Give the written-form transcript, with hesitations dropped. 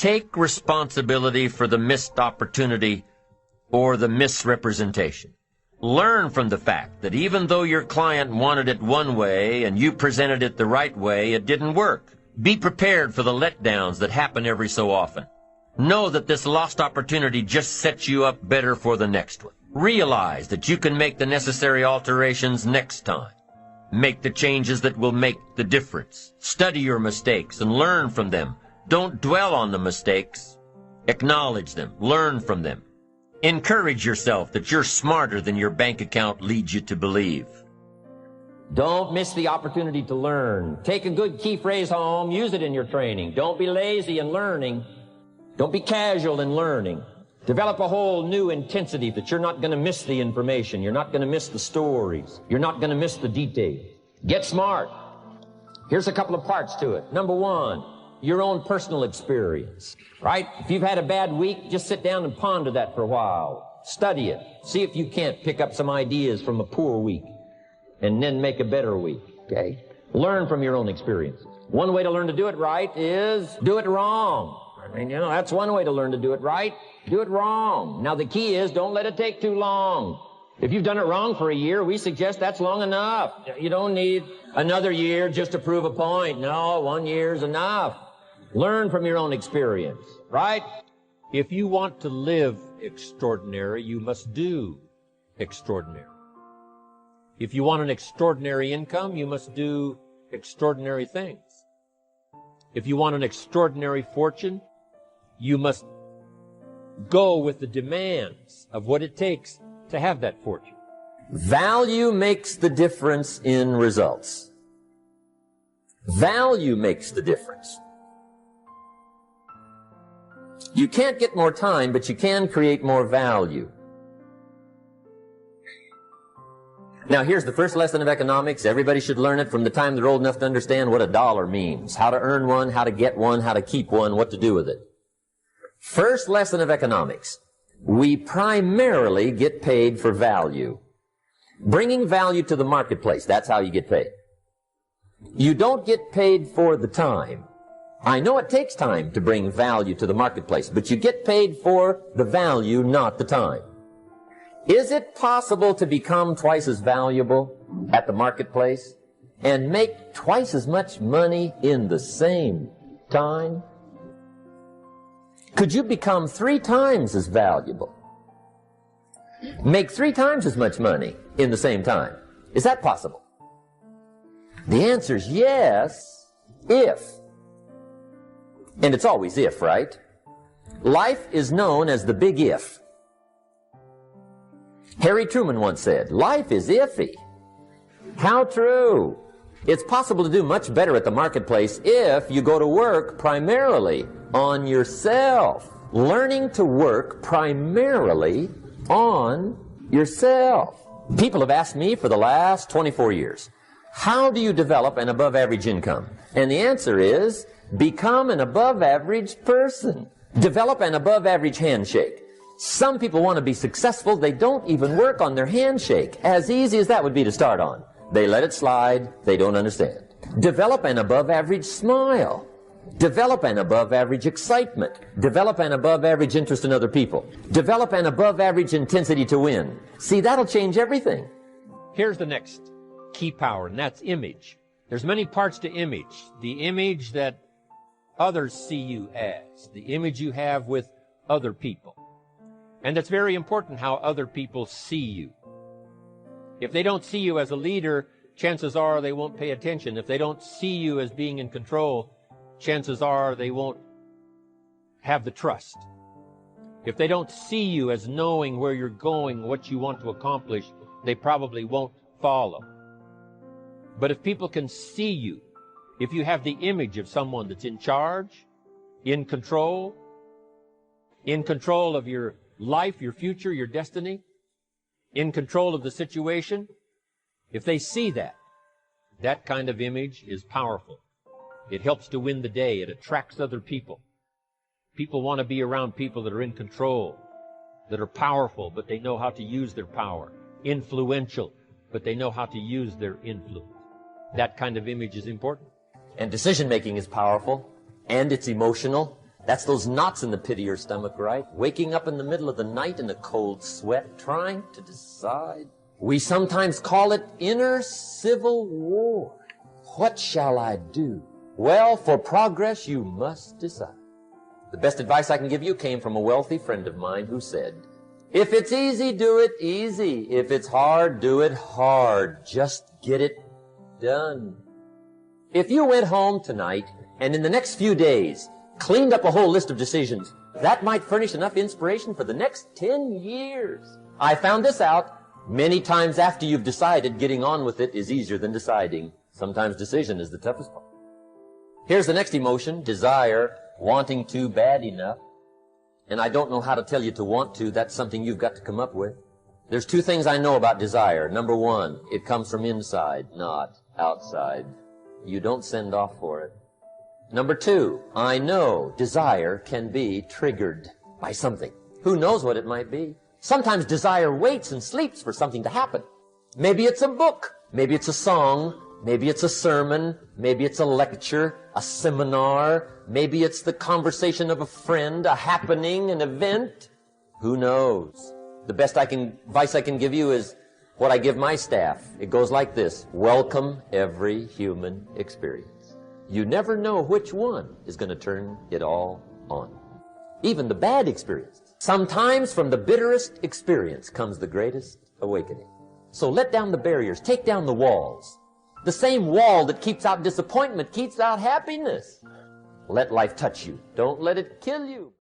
take responsibility for the missed opportunity or the misrepresentation. Learn from the fact that even though your client wanted it one way and you presented it the right way, it didn't work. Be prepared for the letdowns that happen every so often. Know that this lost opportunity just sets you up better for the next one. Realize that you can make the necessary alterations next time. Make the changes that will make the difference. Study your mistakes and learn from them. Don't dwell on the mistakes. Acknowledge them. Learn from them. Encourage yourself that you're smarter than your bank account leads you to believe. Don't miss the opportunity to learn. Take a good key phrase home. Use it in your training. Don't be lazy in learning. Don't be casual in learning. Develop a whole new intensity that you're not going to miss the information. You're not going to miss the stories. You're not going to miss the details. Get smart. Here's a couple of parts to it. Number one, your own personal experience, right? If you've had a bad week, just sit down and ponder that for a while. Study it. See if you can't pick up some ideas from a poor week and then make a better week, okay? Learn from your own experiences. One way to learn to do it right is do it wrong. I mean, that's one way to learn to do it right. Do it wrong. Now, the key is don't let it take too long. If you've done it wrong for a year, we suggest that's long enough. You don't need another year just to prove a point. No, 1 year's enough. Learn from your own experience, right? If you want to live extraordinary, you must do extraordinary. If you want an extraordinary income, you must do extraordinary things. If you want an extraordinary fortune, you must go with the demands of what it takes to have that fortune. Value makes the difference in results. Value makes the difference. You can't get more time, but you can create more value. Now, here's the first lesson of economics. Everybody should learn it from the time they're old enough to understand what a dollar means, how to earn one, how to get one, how to keep one, what to do with it. First lesson of economics. We primarily get paid for value. Bringing value to the marketplace, that's how you get paid. You don't get paid for the time. I know it takes time to bring value to the marketplace, but you get paid for the value, not the time. Is it possible to become twice as valuable at the marketplace and make twice as much money in the same time? Could you become 3 times as valuable? Make 3 times as much money in the same time? Is that possible? The answer is yes, if. And it's always if, right? Life is known as the big if. Harry Truman once said, life is iffy. How true. It's possible to do much better at the marketplace if you go to work primarily on yourself. Learning to work primarily on yourself. People have asked me for the last 24 years, how do you develop an above-average income? And the answer is, become an above-average person. Develop an above-average handshake. Some people want to be successful. They don't even work on their handshake. As easy as that would be to start on. They let it slide. They don't understand. Develop an above-average smile. Develop an above-average excitement. Develop an above-average interest in other people. Develop an above-average intensity to win. See, that'll change everything. Here's the next key power, and that's image. There's many parts to image. The image that others see you as. The image you have with other people. And it's very important how other people see you. If they don't see you as a leader, chances are they won't pay attention. If they don't see you as being in control, chances are they won't have the trust. If they don't see you as knowing where you're going, what you want to accomplish, they probably won't follow. But if people can see you, if you have the image of someone that's in charge, in control of your life, your future, your destiny, in control of the situation, if they see that, that kind of image is powerful. It helps to win the day. It attracts other people. People want to be around people that are in control, that are powerful, but they know how to use their power. Influential, but they know how to use their influence. That kind of image is important. And decision-making is powerful, and it's emotional, That's those knots in the pit of your stomach, right? Waking up in the middle of the night in a cold sweat, trying to decide. We sometimes call it inner civil war. What shall I do? Well, for progress, you must decide. The best advice I can give you came from a wealthy friend of mine who said, if it's easy, do it easy. If it's hard, do it hard. Just get it done. If you went home tonight and in the next few days cleaned up a whole list of decisions, that might furnish enough inspiration for the next 10 years. I found this out many times after you've decided. Getting on with it is easier than deciding. Sometimes decision is the toughest part. Here's the next emotion, desire, wanting to bad enough. And I don't know how to tell you to want to. That's something you've got to come up with. There's two things I know about desire. Number one, it comes from inside, not outside. You don't send off for it. Number two, I know desire can be triggered by something. Who knows what it might be? Sometimes desire waits and sleeps for something to happen. Maybe it's a book. Maybe it's a song. Maybe it's a sermon. Maybe it's a lecture, a seminar. Maybe it's the conversation of a friend, a happening, an event. Who knows? The best advice I can give you is what I give my staff. It goes like this. Welcome every human experience. You never know which one is going to turn it all on. Even the bad experiences. Sometimes from the bitterest experience comes the greatest awakening. So let down the barriers. Take down the walls. The same wall that keeps out disappointment keeps out happiness. Let life touch you. Don't let it kill you.